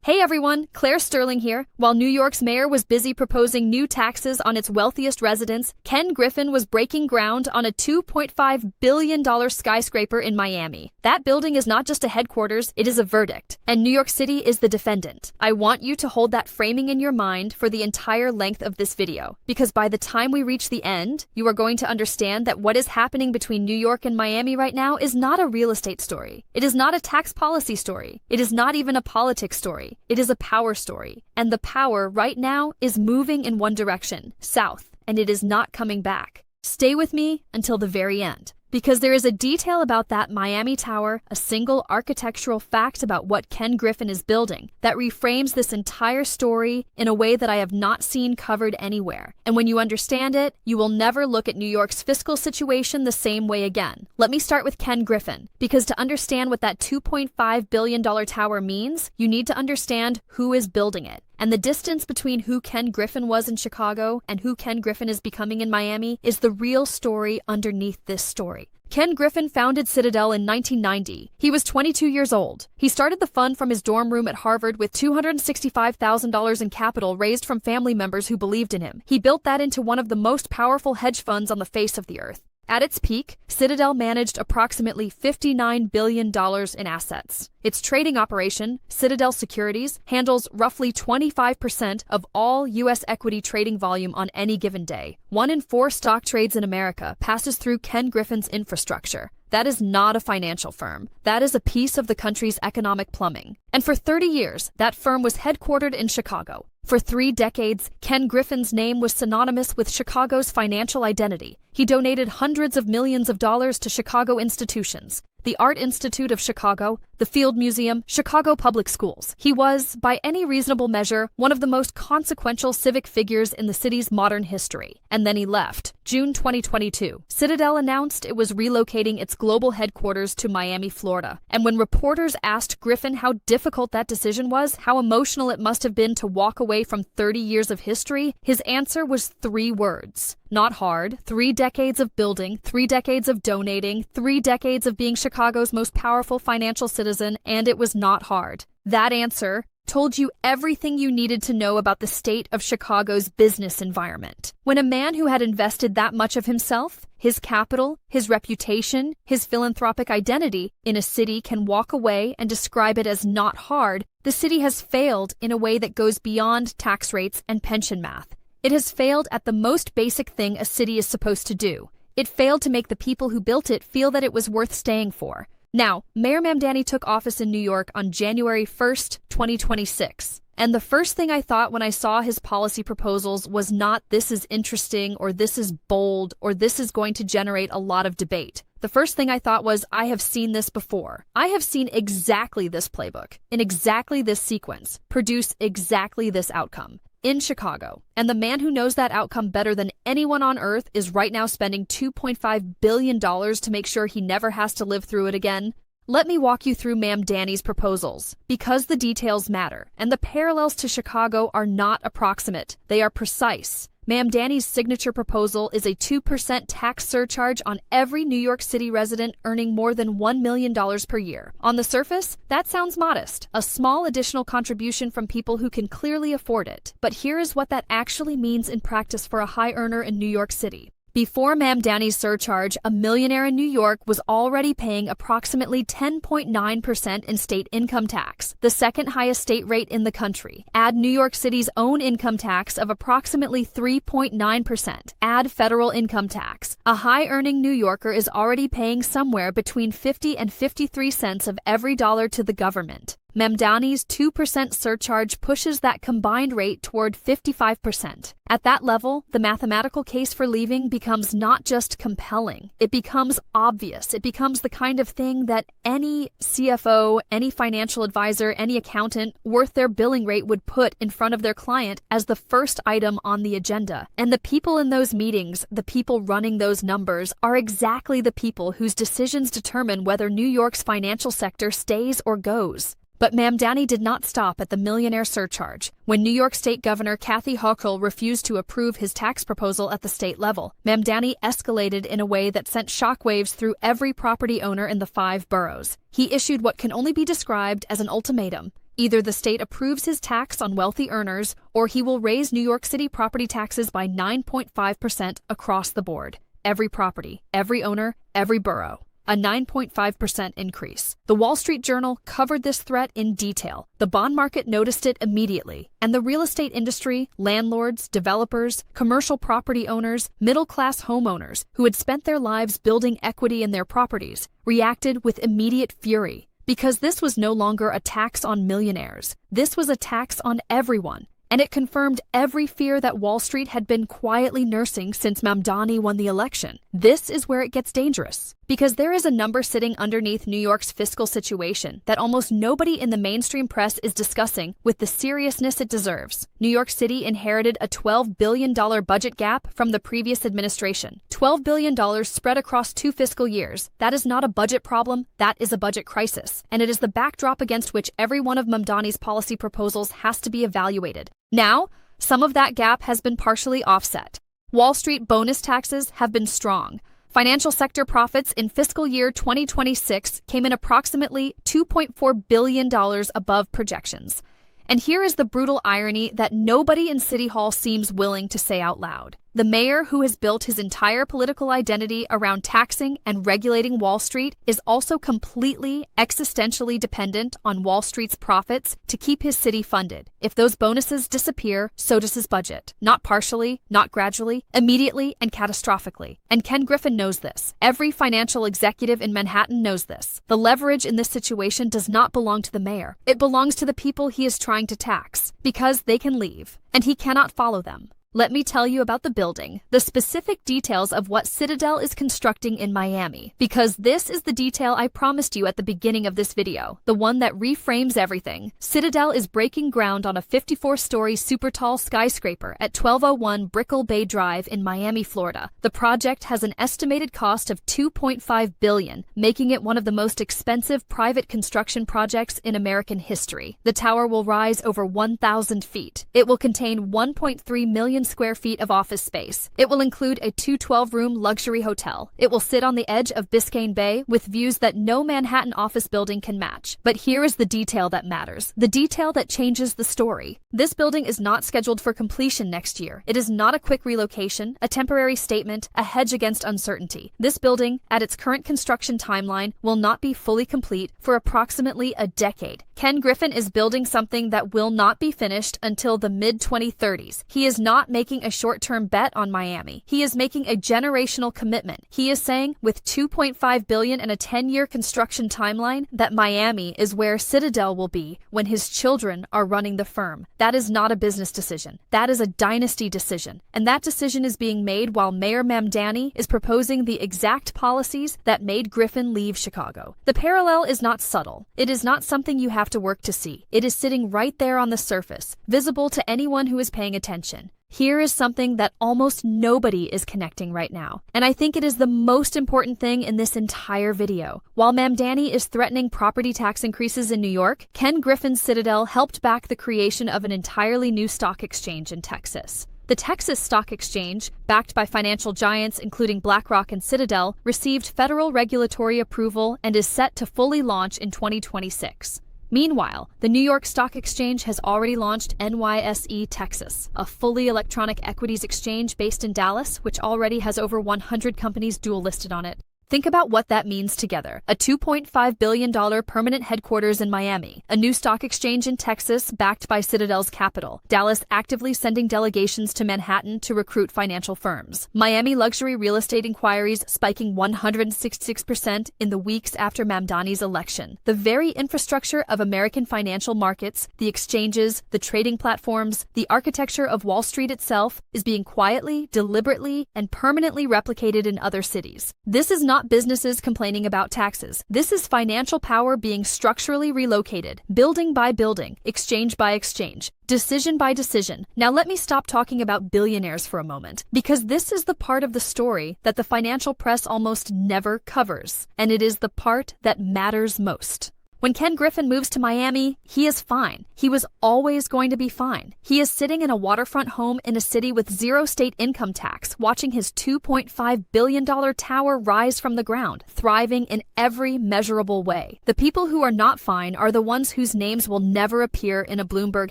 Hey everyone, Claire Sterling here. While New York's mayor was busy proposing new taxes on its wealthiest residents, Ken Griffin was breaking ground on a $2.5 billion skyscraper in Miami. That building is not just a headquarters, it is a verdict. And New York City is the defendant. I want you to hold that framing in your mind for the entire length of this video, because by the time we reach the end, you are going to understand that what is happening between New York and Miami right now is not a real estate story. It is not a tax policy story. It is not even a politics story. It is a power story, and the power right now is moving in one direction, south, and it is not coming back. Stay with me until the very end, because there is a detail about that Miami tower, a single architectural fact about what Ken Griffin is building, that reframes this entire story in a way that I have not seen covered anywhere. And when you understand it, you will never look at New York's fiscal situation the same way again. Let me start with Ken Griffin, because to understand what that $2.5 billion tower means, you need to understand who is building it. And the distance between who Ken Griffin was in Chicago and who Ken Griffin is becoming in Miami is the real story underneath this story. Ken Griffin founded Citadel in 1990. He was 22 years old. He started the fund from his dorm room at Harvard with $265,000 in capital raised from family members who believed in him. He built that into one of the most powerful hedge funds on the face of the earth. At its peak, Citadel managed approximately $59 billion in assets. Its trading operation, Citadel Securities, handles roughly 25% of all U.S. equity trading volume on any given day. 1 in 4 stock trades in America passes through Ken Griffin's infrastructure. That is not a financial firm. That is a piece of the country's economic plumbing. And for 30 years, that firm was headquartered in Chicago. For 3 decades, Ken Griffin's name was synonymous with Chicago's financial identity. He donated hundreds of millions of dollars to Chicago institutions: the Art Institute of Chicago, the Field Museum, Chicago Public Schools. He was, by any reasonable measure, one of the most consequential civic figures in the city's modern history. And then he left. June 2022, Citadel announced it was relocating its global headquarters to Miami, Florida. And when reporters asked Griffin how difficult that decision was, how emotional it must have been to walk away from 30 years of history, his answer was 3 words. Not hard. 3 decades of building, 3 decades of donating, 3 decades of being Chicago's most powerful financial citizen, and it was not hard. That answer told you everything you needed to know about the state of Chicago's business environment. When a man who had invested that much of himself, his capital, his reputation, his philanthropic identity in a city can walk away and describe it as not hard, the city has failed in a way that goes beyond tax rates and pension math. It has failed at the most basic thing a city is supposed to do. It failed to make the people who built it feel that it was worth staying for. Now, Mayor Mamdani took office in New York on January 1st, 2026. And the first thing I thought when I saw his policy proposals was not "this is interesting" or "this is bold" or "this is going to generate a lot of debate." The first thing I thought was, I have seen this before. I have seen exactly this playbook, in exactly this sequence, produce exactly this outcome. In Chicago. And the man who knows that outcome better than anyone on earth is right now spending $2.5 billion to make sure he never has to live through it again. Let me walk you through Mamdani's proposals, because the details matter, and the parallels to Chicago are not approximate, they are precise. Mamdani's signature proposal is a 2% tax surcharge on every New York City resident earning more than $1 million per year. On the surface, that sounds modest, a small additional contribution from people who can clearly afford it. But here is what that actually means in practice for a high earner in New York City. Before Mamdani's surcharge, a millionaire in New York was already paying approximately 10.9% in state income tax, the second highest state rate in the country. Add New York City's own income tax of approximately 3.9%. Add federal income tax. A high-earning New Yorker is already paying somewhere between 50 and 53 cents of every dollar to the government. Mamdani's 2% surcharge pushes that combined rate toward 55%. At that level, the mathematical case for leaving becomes not just compelling, it becomes obvious. It becomes the kind of thing that any CFO, any financial advisor, any accountant worth their billing rate would put in front of their client as the first item on the agenda. And the people in those meetings, the people running those numbers, are exactly the people whose decisions determine whether New York's financial sector stays or goes. But Mamdani did not stop at the millionaire surcharge. When New York State Governor Kathy Hochul refused to approve his tax proposal at the state level, Mamdani escalated in a way that sent shockwaves through every property owner in the 5 boroughs. He issued what can only be described as an ultimatum. Either the state approves his tax on wealthy earners, or he will raise New York City property taxes by 9.5% across the board. Every property, every owner, every borough. A 9.5% increase. The Wall Street Journal covered this threat in detail. The bond market noticed it immediately, and the real estate industry, landlords, developers, commercial property owners, middle-class homeowners who had spent their lives building equity in their properties, reacted with immediate fury. Because this was no longer a tax on millionaires. This was a tax on everyone. And it confirmed every fear that Wall Street had been quietly nursing since Mamdani won the election. This is where it gets dangerous. Because there is a number sitting underneath New York's fiscal situation that almost nobody in the mainstream press is discussing with the seriousness it deserves. New York City inherited a $12 billion budget gap from the previous administration. $12 billion spread across 2 fiscal years. That is not a budget problem, that is a budget crisis. And it is the backdrop against which every one of Mamdani's policy proposals has to be evaluated. Now, some of that gap has been partially offset. Wall Street bonus taxes have been strong. Financial sector profits in fiscal year 2026 came in approximately $2.4 billion above projections. And here is the brutal irony that nobody in City Hall seems willing to say out loud. The mayor, who has built his entire political identity around taxing and regulating Wall Street, is also completely, existentially dependent on Wall Street's profits to keep his city funded. If those bonuses disappear, so does his budget. Not partially, not gradually, immediately, and catastrophically. And Ken Griffin knows this. Every financial executive in Manhattan knows this. The leverage in this situation does not belong to the mayor. It belongs to the people he is trying to tax, because they can leave, and he cannot follow them. Let me tell you about the building, the specific details of what Citadel is constructing in Miami, because this is the detail I promised you at the beginning of this video, the one that reframes everything. Citadel is breaking ground on a 54-story super tall skyscraper at 1201 Brickell Bay Drive in Miami, Florida. The project has an estimated cost of $2.5 billion, making it one of the most expensive private construction projects in American history. The tower will rise over 1,000 feet. It will contain 1.3 million square feet of office space. It will include a 212-room luxury hotel. It will sit on the edge of Biscayne Bay with views that no Manhattan office building can match. But here is the detail that matters, the detail that changes the story. This building is not scheduled for completion next year. It is not a quick relocation, a temporary statement, a hedge against uncertainty. This building, at its current construction timeline, will not be fully complete for approximately a decade. Ken Griffin is building something that will not be finished until the mid-2030s. He is not making a short-term bet on Miami. He is making a generational commitment. He is saying, with $2.5 billion and a 10-year construction timeline, that Miami is where Citadel will be when his children are running the firm. That is not a business decision. That is a dynasty decision. And that decision is being made while Mayor Mamdani is proposing the exact policies that made Griffin leave Chicago. The parallel is not subtle. It is not something you have to work to see. It is sitting right there on the surface, visible to anyone who is paying attention. Here is something that almost nobody is connecting right now, and I think it is the most important thing in this entire video. While Mamdani is threatening property tax increases in New York, Ken Griffin's Citadel helped back the creation of an entirely new stock exchange in Texas. The Texas Stock Exchange, backed by financial giants including BlackRock and Citadel, received federal regulatory approval and is set to fully launch in 2026. Meanwhile, the New York Stock Exchange has already launched NYSE Texas, a fully electronic equities exchange based in Dallas, which already has over 100 companies dual listed on it. Think about what that means together. A $2.5 billion permanent headquarters in Miami, a new stock exchange in Texas backed by Citadel's capital, Dallas actively sending delegations to Manhattan to recruit financial firms, Miami luxury real estate inquiries spiking 166% in the weeks after Mamdani's election. The very infrastructure of American financial markets, the exchanges, the trading platforms, the architecture of Wall Street itself is being quietly, deliberately, and permanently replicated in other cities. This is not businesses complaining about taxes. This is financial power being structurally relocated, building by building, exchange by exchange, decision by decision. Now let me stop talking about billionaires for a moment, because this is the part of the story that the financial press almost never covers, and it is the part that matters most. When Ken Griffin moves to Miami, he is fine. He was always going to be fine. He is sitting in a waterfront home in a city with zero state income tax, watching his $2.5 billion tower rise from the ground, thriving in every measurable way. The people who are not fine are the ones whose names will never appear in a Bloomberg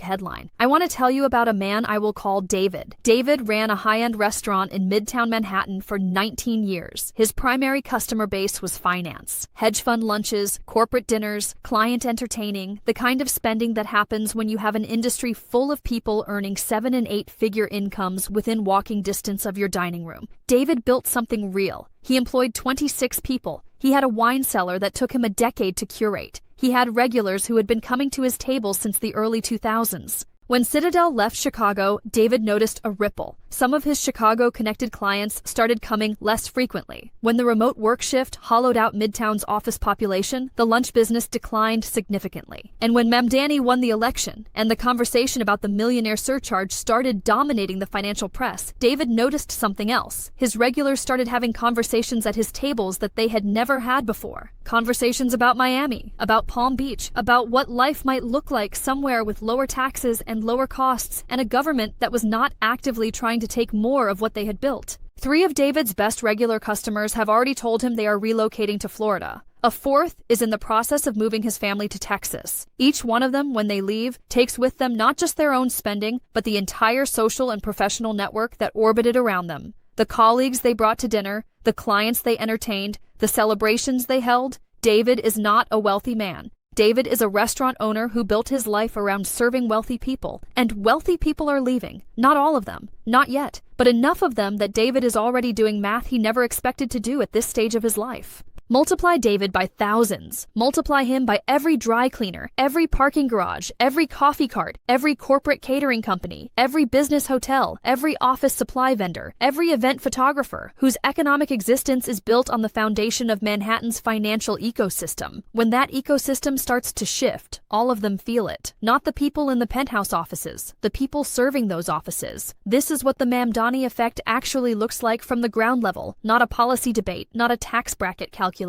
headline. I want to tell you about a man I will call David. David ran a high-end restaurant in Midtown Manhattan for 19 years. His primary customer base was finance, hedge fund lunches, corporate dinners, client entertaining, the kind of spending that happens when you have an industry full of people earning 7- and 8-figure incomes within walking distance of your dining room. David built something real. He employed 26 people. He had a wine cellar that took him a decade to curate. He had regulars who had been coming to his table since the early 2000s. When Citadel left Chicago, David noticed a ripple. Some of his Chicago-connected clients started coming less frequently. When the remote work shift hollowed out Midtown's office population, the lunch business declined significantly. And when Mamdani won the election, and the conversation about the millionaire surcharge started dominating the financial press, David noticed something else. His regulars started having conversations at his tables that they had never had before. Conversations about Miami, about Palm Beach, about what life might look like somewhere with lower taxes and lower costs, and a government that was not actively trying to take more of what they had built. 3 of David's best regular customers have already told him they are relocating to Florida. A 4th is in the process of moving his family to Texas. Each one of them, when they leave, takes with them not just their own spending, but the entire social and professional network that orbited around them. The colleagues they brought to dinner, the clients they entertained, the celebrations they held. David is not a wealthy man. David is a restaurant owner who built his life around serving wealthy people, and wealthy people are leaving. Not all of them, not yet, but enough of them that David is already doing math he never expected to do at this stage of his life. Multiply David by thousands. Multiply him by every dry cleaner, every parking garage, every coffee cart, every corporate catering company, every business hotel, every office supply vendor, every event photographer, whose economic existence is built on the foundation of Manhattan's financial ecosystem. When that ecosystem starts to shift, all of them feel it. Not the people in the penthouse offices, the people serving those offices. This is what the Mamdani effect actually looks like from the ground level, not a policy debate, not a tax bracket calculation.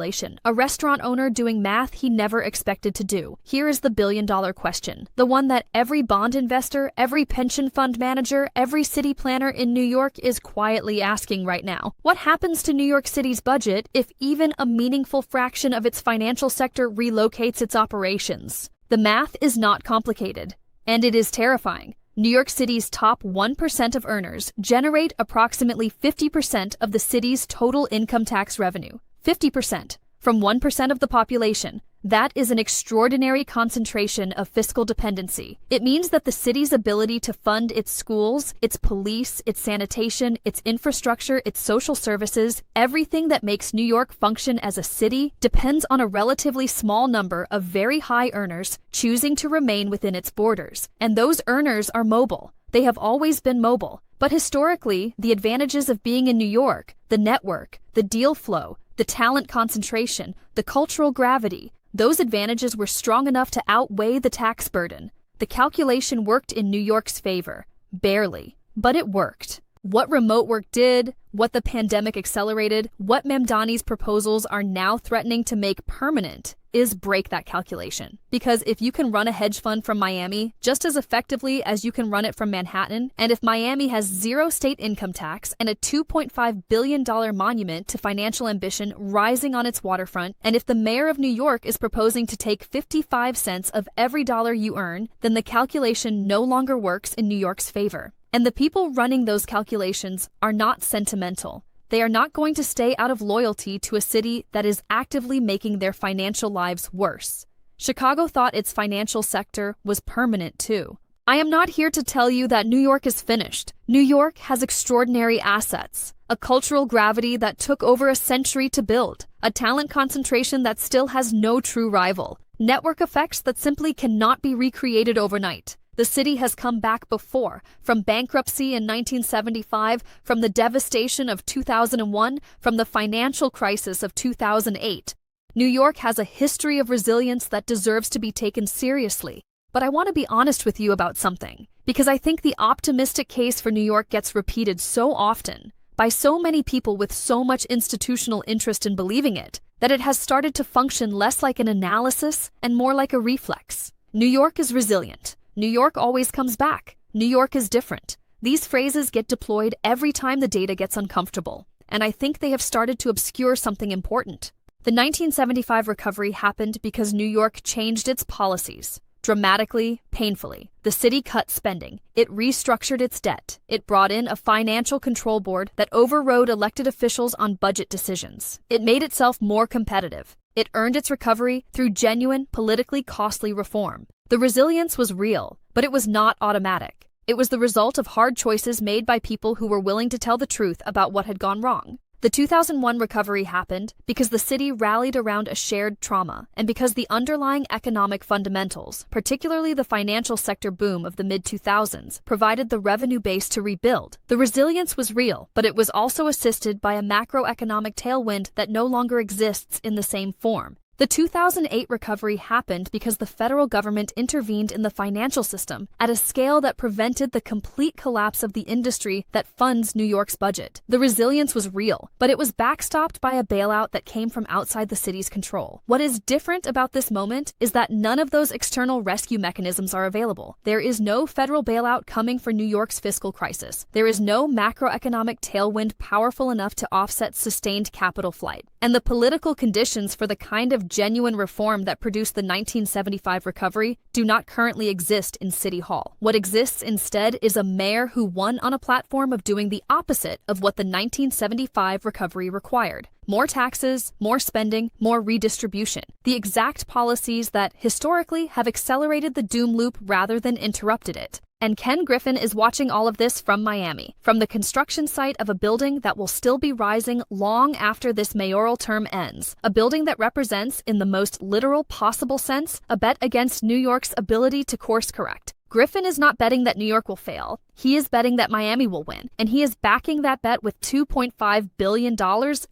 A restaurant owner doing math he never expected to do. Here is the billion-dollar question, the one that every bond investor, every pension fund manager, every city planner in New York is quietly asking right now. What happens to New York City's budget if even a meaningful fraction of its financial sector relocates its operations? The math is not complicated, and it is terrifying. New York City's top 1% of earners generate approximately 50% of the city's total income tax revenue. 50% from 1% of the population. That is an extraordinary concentration of fiscal dependency. It means that the city's ability to fund its schools, its police, its sanitation, its infrastructure, its social services, everything that makes New York function as a city depends on a relatively small number of very high earners choosing to remain within its borders. And those earners are mobile. They have always been mobile. But historically, the advantages of being in New York, the network, the deal flow, the talent concentration, the cultural gravity, those advantages were strong enough to outweigh the tax burden. The calculation worked in New York's favor. Barely. But it worked. What remote work did, what the pandemic accelerated, what Mamdani's proposals are now threatening to make permanent is break that calculation. Because if you can run a hedge fund from Miami just as effectively as you can run it from Manhattan, and if Miami has zero state income tax and a $2.5 billion monument to financial ambition rising on its waterfront, and if the mayor of New York is proposing to take 55 cents of every dollar you earn, then the calculation no longer works in New York's favor. And the people running those calculations are not sentimental. They are not going to stay out of loyalty to a city that is actively making their financial lives worse. Chicago thought its financial sector was permanent too. I am not here to tell you that New York is finished. New York has extraordinary assets, a cultural gravity that took over a century to build, a talent concentration that still has no true rival, network effects that simply cannot be recreated overnight. The city has come back before, from bankruptcy in 1975, from the devastation of 2001, from the financial crisis of 2008. New York has a history of resilience that deserves to be taken seriously. But I want to be honest with you about something, because I think the optimistic case for New York gets repeated so often. by so many people with so much institutional interest in believing it, that it has started to function less like an analysis and more like a reflex. New York is resilient. New York always comes back. New York is different. These phrases get deployed every time the data gets uncomfortable, and I think they have started to obscure something important. The 1975 recovery happened because New York changed its policies. Dramatically, painfully. The city cut spending. It restructured its debt. It brought in a financial control board that overrode elected officials on budget decisions. It made itself more competitive. It earned its recovery through genuine, politically costly reform. The resilience was real, but it was not automatic. It was the result of hard choices made by people who were willing to tell the truth about what had gone wrong. The 2001 recovery happened because the city rallied around a shared trauma and because the underlying economic fundamentals, particularly the financial sector boom of the mid-2000s, provided the revenue base to rebuild. The resilience was real, but it was also assisted by a macroeconomic tailwind that no longer exists in the same form. The 2008 recovery happened because the federal government intervened in the financial system at a scale that prevented the complete collapse of the industry that funds New York's budget. The resilience was real, but it was backstopped by a bailout that came from outside the city's control. What is different about this moment is that none of those external rescue mechanisms are available. There is no federal bailout coming for New York's fiscal crisis. There is no macroeconomic tailwind powerful enough to offset sustained capital flight. And the political conditions for the kind of genuine reform that produced the 1975 recovery do not currently exist in City Hall. What exists instead is a mayor who won on a platform of doing the opposite of what the 1975 recovery required. More taxes, more spending, more redistribution. The exact policies that, historically, have accelerated the doom loop rather than interrupted it. And Ken Griffin is watching all of this from Miami, from the construction site of a building that will still be rising long after this mayoral term ends. A building that represents, in the most literal possible sense, a bet against New York's ability to course correct. Griffin is not betting that New York will fail. He is betting that Miami will win, and he is backing that bet with $2.5 billion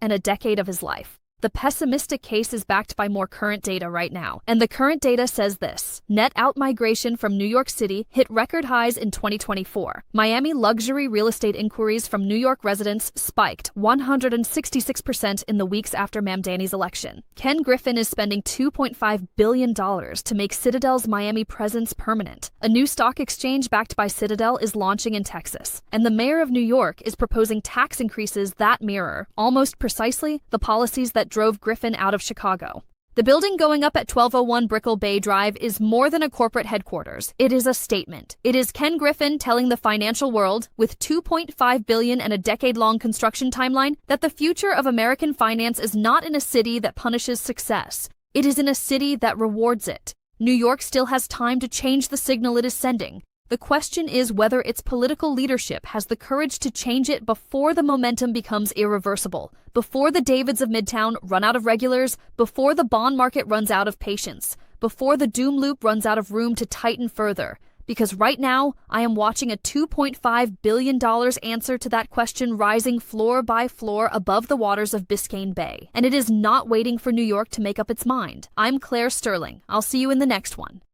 and a decade of his life. The pessimistic case is backed by more current data right now, and the current data says this. Net outmigration from New York City hit record highs in 2024. Miami luxury real estate inquiries from New York residents spiked 166% in the weeks after Mamdani's election. Ken Griffin is spending $2.5 billion to make Citadel's Miami presence permanent. A new stock exchange backed by Citadel is launching in Texas, and the mayor of New York is proposing tax increases that mirror, almost precisely, the policies that drove Griffin out of Chicago. The building going up at 1201 Brickell Bay Drive is more than a corporate headquarters. It is a statement. It is Ken Griffin telling the financial world, with $2.5 billion and a decade-long construction timeline, that the future of American finance is not in a city that punishes success. It is in a city that rewards it. New York still has time to change the signal it is sending. The question is whether its political leadership has the courage to change it before the momentum becomes irreversible, before the Davids of Midtown run out of regulars, before the bond market runs out of patience, before the doom loop runs out of room to tighten further. Because right now, I am watching a $2.5 billion answer to that question rising floor by floor above the waters of Biscayne Bay. And it is not waiting for New York to make up its mind. I'm Claire Sterling. I'll see you in the next one.